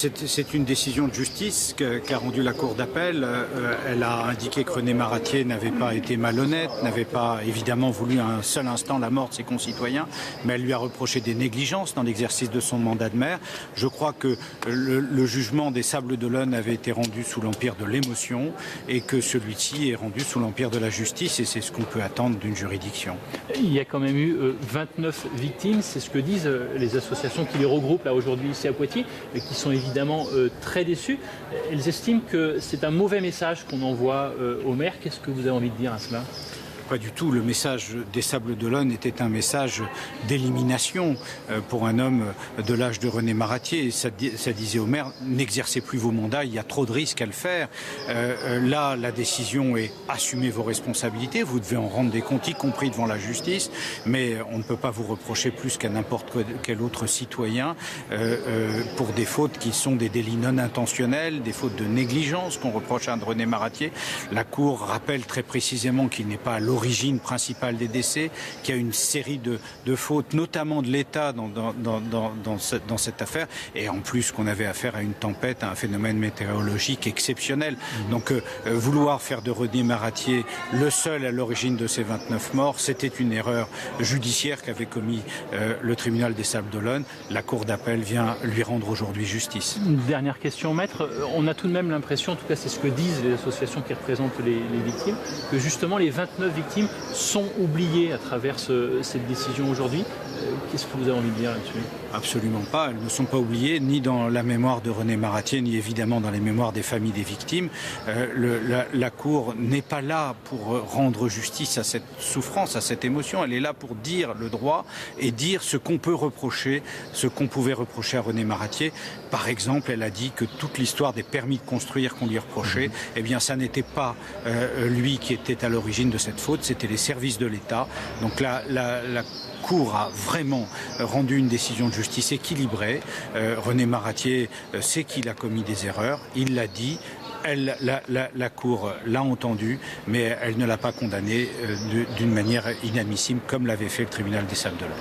C'est une décision de justice qu'a rendue la Cour d'appel. Elle a indiqué que René Maratier n'avait pas été malhonnête, n'avait pas évidemment voulu un seul instant la mort de ses concitoyens, mais elle lui a reproché des négligences dans l'exercice de son mandat de maire. Je crois que le jugement des Sables d'Olonne avait été rendu sous l'empire de l'émotion et que celui-ci est rendu sous l'empire de la justice, et c'est ce qu'on peut attendre d'une juridiction. Il y a quand même eu 29 victimes, c'est ce que disent les associations qui les regroupent là aujourd'hui ici à Poitiers, mais qui sont évidemment très déçues. Elles estiment que c'est un mauvais message qu'on envoie au maire. Qu'est-ce que vous avez envie de dire à cela ? Pas du tout. Le message des Sables d'Olonne était un message d'élimination pour un homme de l'âge de René Maratier. Ça disait au maire, n'exercez plus vos mandats, il y a trop de risques à le faire. Là, la décision est assumez vos responsabilités, vous devez en rendre des comptes, y compris devant la justice, mais on ne peut pas vous reprocher plus qu'à n'importe quel autre citoyen pour des fautes qui sont des délits non intentionnels, des fautes de négligence qu'on reproche à René Maratier. La Cour rappelle très précisément qu'il n'est pas à l'origine principale des décès, qu'il y a une série de fautes, notamment de l'État dans cette affaire, et en plus qu'on avait affaire à une tempête, à un phénomène météorologique exceptionnel. Donc vouloir faire de René Maratier le seul à l'origine de ces 29 morts, c'était une erreur judiciaire qu'avait commis le tribunal des Sables d'Olonne. La Cour d'appel vient lui rendre aujourd'hui justice. Une dernière question, maître. On a tout de même l'impression, en tout cas c'est ce que disent les associations qui représentent les victimes, que justement les 29 victimes sont oubliées à travers cette décision aujourd'hui. Qu'est-ce que vous avez envie de dire là-dessus ? Absolument pas. Elles ne sont pas oubliées, ni dans la mémoire de René Maratier, ni évidemment dans les mémoires des familles des victimes. La Cour n'est pas là pour rendre justice à cette souffrance, à cette émotion. Elle est là pour dire le droit et dire ce qu'on peut reprocher, ce qu'on pouvait reprocher à René Maratier. Par exemple, elle a dit que toute l'histoire des permis de construire qu'on lui reprochait, eh bien, ça n'était pas lui qui était à l'origine de cette faute, c'était les services de l'État. Donc la Cour a vraiment rendu une décision de justice équilibrée. René Maratier sait qu'il a commis des erreurs, il l'a dit. La Cour l'a entendu, mais elle ne l'a pas condamné d'une manière inadmissible, comme l'avait fait le tribunal des Sables d'Olonne.